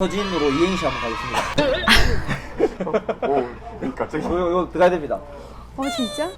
서진으로 이행시 한번 가겠습니다. 오, 갑자기. 이거 들어가야 됩니다. 진짜?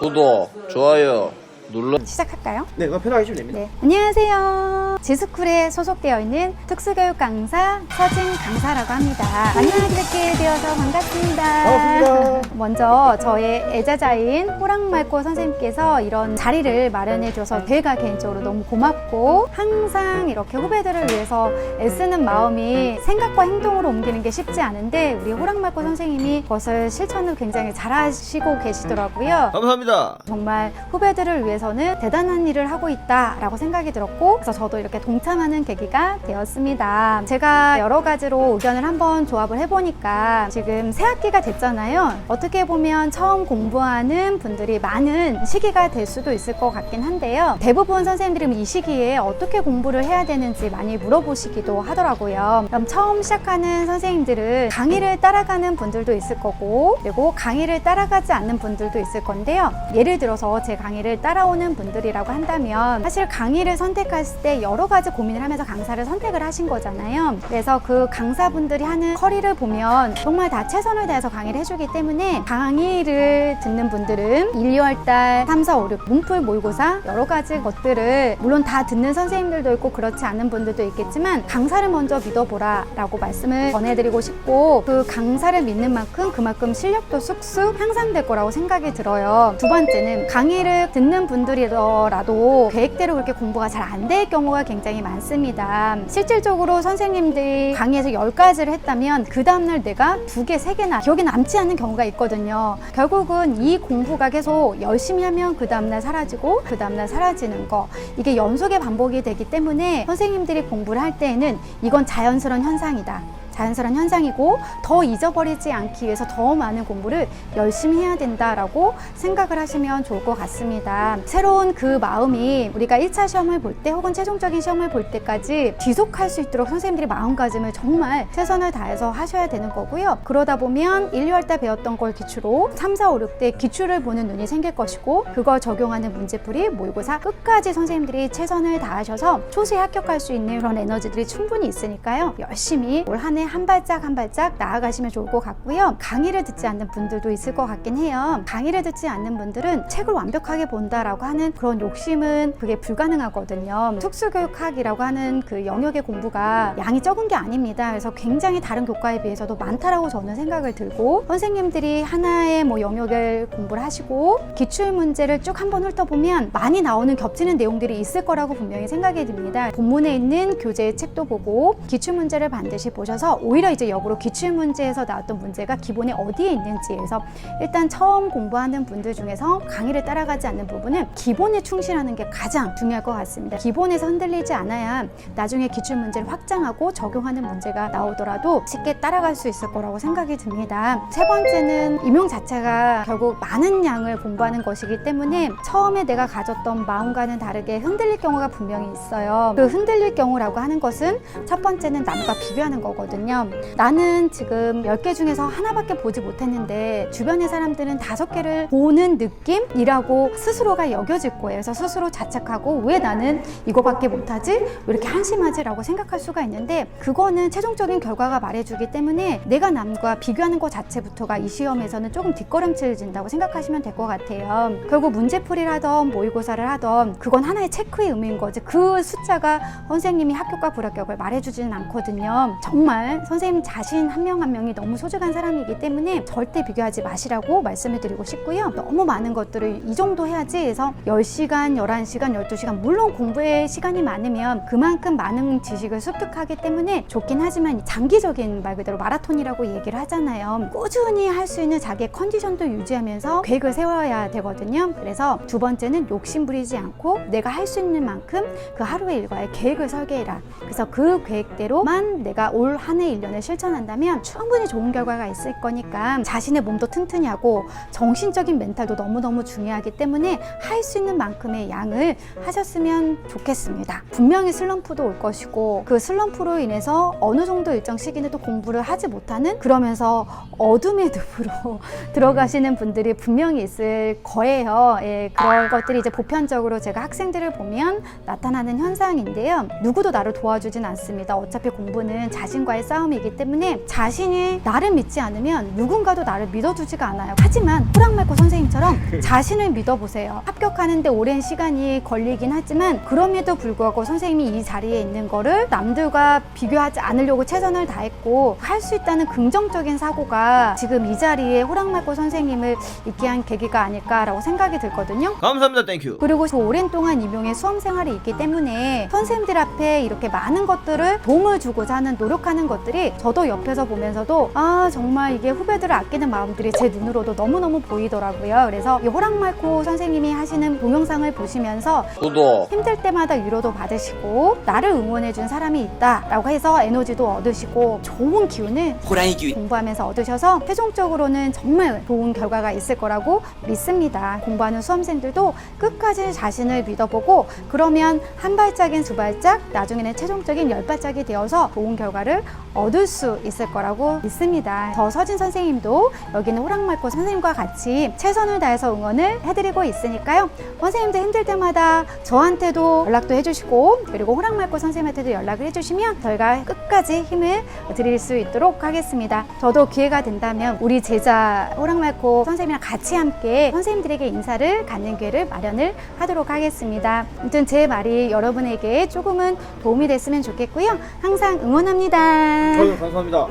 구독, 좋아요 눌러. 시작할까요? 네, 그거 편하게 하시면 됩니다. 네. 안녕하세요. 지스쿨에 소속되어 있는 특수교육 강사 서진 강사라고 합니다. 만나게 되어서 반갑습니다. 반갑습니다. 먼저 저의 애자자인 호랑말코 선생님께서 이런 자리를 마련해줘서 제가 개인적으로 너무 고맙고, 항상 이렇게 후배들을 위해서 애쓰는 마음이 생각과 행동으로 옮기는 게 쉽지 않은데 우리 호랑말코 선생님이 그것을 실천을 굉장히 잘하시고 계시더라고요. 감사합니다. 정말 후배들을 위해서는 대단한 일을 하고 있다라고 생각이 들었고, 그래서 저도 이렇게 동참하는 계기가 되었습니다. 제가 여러 가지로 의견을 한번 조합을 해보니까 지금 새 학기가 됐잖아요. 어떻게 보면 처음 공부하는 분들이 많은 시기가 될 수도 있을 것 같긴 한데요. 대부분 선생님들은 이 시기에 어떻게 공부를 해야 되는지 많이 물어보시기도 하더라고요. 그럼 처음 시작하는 선생님들은 강의를 따라가는 분들도 있을 거고, 그리고 강의를 따라가지 않는 분들도 있을 건데요. 예를 들어서 제 강의를 따라오는 분들이라고 한다면 사실 강의를 선택했을 때 여러 가지 고민을 하면서 강사를 선택을 하신 거잖아요. 그래서 그 강사분들이 하는 커리를 보면 정말 다 최선을 다해서 강의를 해주기 때문에 강의를 듣는 분들은 1, 2월달 3, 4, 5, 6 문풀 모의고사 여러 가지 것들을 물론 다 듣는 선생님들도 있고 그렇지 않은 분들도 있겠지만 강사를 먼저 믿어보라 라고 말씀을 전해드리고 싶고, 그 강사를 믿는 만큼 그만큼 실력도 쑥쑥 향상될 거라고 생각이 들어요. 두 번째는 강의를 듣는 분들이더라도 계획대로 그렇게 공부가 잘 안 될 경우가 굉장히 많습니다. 실질적으로 선생님들이 강의에서 10가지를 했다면 그 다음날 내가 2개, 3개나 기억에 남지 않는 경우가 있거든요. 결국은 이 공부가 계속 열심히 하면 그 다음날 사라지고 그 다음날 사라지는 거, 이게 연속의 반복이 되기 때문에 선생님들이 공부를 할 때에는 이건 자연스러운 현상이다. 자연스러운 현상이고 더 잊어버리지 않기 위해서 더 많은 공부를 열심히 해야 된다라고 생각을 하시면 좋을 것 같습니다. 새로운 그 마음이 우리가 1차 시험을 볼 때 혹은 최종적인 시험을 볼 때까지 지속할 수 있도록 선생님들이 마음가짐을 정말 최선을 다해서 하셔야 되는 거고요. 그러다 보면 1, 2월 달 배웠던 걸 기초로 3, 4, 5, 6 때 기출을 보는 눈이 생길 것이고, 그걸 적용하는 문제풀이, 모의고사 끝까지 선생님들이 최선을 다하셔서 초시에 합격할 수 있는 그런 에너지들이 충분히 있으니까요. 열심히 올 한 해 한 발짝 한 발짝 나아가시면 좋을 것 같고요. 강의를 듣지 않는 분들도 있을 것 같긴 해요. 강의를 듣지 않는 분들은 책을 완벽하게 본다라고 하는 그런 욕심은 그게 불가능하거든요. 특수교육학이라고 하는 그 영역의 공부가 양이 적은 게 아닙니다. 그래서 굉장히 다른 교과에 비해서도 많다라고 저는 생각을 들고, 선생님들이 하나의 뭐 영역을 공부를 하시고 기출 문제를 쭉 한번 훑어보면 많이 나오는 겹치는 내용들이 있을 거라고 분명히 생각이 듭니다. 본문에 있는 교재의 책도 보고 기출 문제를 반드시 보셔서 오히려 이제 역으로 기출문제에서 나왔던 문제가 기본에 어디에 있는지에서 일단 처음 공부하는 분들 중에서 강의를 따라가지 않는 부분은 기본에 충실하는 게 가장 중요할 것 같습니다. 기본에서 흔들리지 않아야 나중에 기출문제를 확장하고 적용하는 문제가 나오더라도 쉽게 따라갈 수 있을 거라고 생각이 듭니다. 세 번째는 임용 자체가 결국 많은 양을 공부하는 것이기 때문에 처음에 내가 가졌던 마음과는 다르게 흔들릴 경우가 분명히 있어요. 그 흔들릴 경우라고 하는 것은 첫 번째는 남과 비교하는 거거든요. 나는 지금 10개 중에서 하나밖에 보지 못했는데 주변의 사람들은 5개를 보는 느낌이라고 스스로가 여겨질 거예요. 그래서 스스로 자책하고 왜 나는 이거밖에 못하지? 왜 이렇게 한심하지? 라고 생각할 수가 있는데, 그거는 최종적인 결과가 말해주기 때문에 내가 남과 비교하는 것 자체부터가 이 시험에서는 조금 뒷걸음질 진다고 생각하시면 될 것 같아요. 결국 문제풀이를 하던 모의고사를 하던 그건 하나의 체크의 의미인 거지, 그 숫자가 선생님이 합격과 불합격을 말해주지는 않거든요. 정말 선생님 자신 한 명 한 명이 너무 소중한 사람이기 때문에 절대 비교하지 마시라고 말씀을 드리고 싶고요. 너무 많은 것들을 이 정도 해야지 해서 10시간, 11시간, 12시간, 물론 공부에 시간이 많으면 그만큼 많은 지식을 습득하기 때문에 좋긴 하지만 장기적인, 말 그대로 마라톤이라고 얘기를 하잖아요. 꾸준히 할 수 있는 자기의 컨디션도 유지하면서 계획을 세워야 되거든요. 그래서 두 번째는 욕심 부리지 않고 내가 할 수 있는 만큼 그 하루의 일과의 계획을 설계해라. 그래서 그 계획대로만 내가 올 한 한 해 1년을 실천한다면 충분히 좋은 결과가 있을 거니까 자신의 몸도 튼튼히 하고 정신적인 멘탈도 너무너무 중요하기 때문에 할 수 있는 만큼의 양을 하셨으면 좋겠습니다. 분명히 슬럼프도 올 것이고 그 슬럼프로 인해서 어느 정도 일정 시기는 또 공부를 하지 못하는, 그러면서 어둠의 늪으로 들어가시는 분들이 분명히 있을 거예요. 예, 그런 것들이 이제 보편적으로 제가 학생들을 보면 나타나는 현상인데요. 누구도 나를 도와주진 않습니다. 어차피 공부는 자신과의 싸움이기 때문에 자신이 나를 믿지 않으면 누군가도 나를 믿어주지가 않아요. 하지만 호랑말코 선생님처럼 자신을 믿어보세요. 합격하는데 오랜 시간이 걸리긴 하지만 그럼에도 불구하고 선생님이 이 자리에 있는 거를 남들과 비교하지 않으려고 최선을 다했고 할 수 있다는 긍정적인 사고가 지금 이 자리에 호랑말코 선생님을 있게 한 계기가 아닐까라고 생각이 들거든요. 감사합니다. 땡큐. 그리고 저 오랜 동안 이명의 수험 생활이 있기 때문에 선생님들 앞에 이렇게 많은 것들을 도움을 주고자 하는 노력하는 것들이 저도 옆에서 보면서도 아 정말 이게 후배들을 아끼는 마음들이 제 눈으로도 너무너무 보이더라고요. 그래서 이 호랑말코 선생님이 하시는 동영상을 보시면서 구독. 힘들 때마다 위로도 받으시고 나를 응원해준 사람이 있다라고 해서 에너지도 얻으시고 좋은 기운을 호랑이 기운. 공부하면서 얻으셔서 최종적으로는 정말 좋은 결과가 있을 거라고 믿습니다. 공부하는 수험생들도 끝까지 자신을 믿어보고 그러면 한 발짝인 두 발짝, 나중에는 최종적인 10발짝이 되어서 좋은 결과를 얻을 수 있을 거라고 믿습니다. 저 서진 선생님도 여기는 호랑말코 선생님과 같이 최선을 다해서 응원을 해드리고 있으니까요. 선생님들 힘들 때마다 저한테도 연락도 해주시고 그리고 호랑말코 선생님한테도 연락을 해주시면 저희가 끝까지 힘을 드릴 수 있도록 하겠습니다. 저도 기회가 된다면 우리 제자 호랑말코 선생님이랑 같이 함께 선생님들에게 인사를 갖는 기회를 마련을 하도록 하겠습니다. 아무튼 제 말이 여러분에게 조금은 도움이 됐으면 좋겠고요. 항상 응원합니다. 아유, 감사합니다.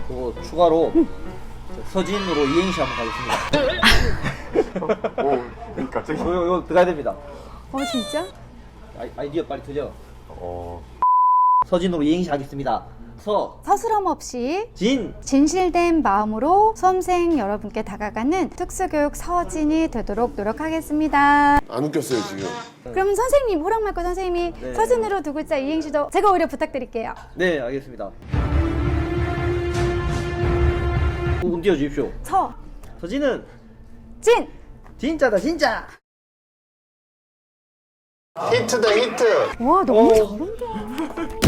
그리고 추가로 서진으로 이행시 한번 가겠습니다. 오, 갑자기. 이거 들어가야 됩니다. 진짜? 아이디어 빨리 들려. 서진으로 이행시 하겠습니다. 서스럼 없이 진. 진실된 마음으로 수험생 여러분께 다가가는 특수교육 서진이 되도록 노력하겠습니다. 안 웃겼어요, 지금. 그럼 선생님, 호랑말코 선생님이 네. 서진으로 두 글자 이행시도 제가 오히려 부탁드릴게요. 네, 알겠습니다. 운 띄워 주십시오. 서진은 진! 진짜다, 진짜. 히트다, 히트. 와, 너무 잘한다.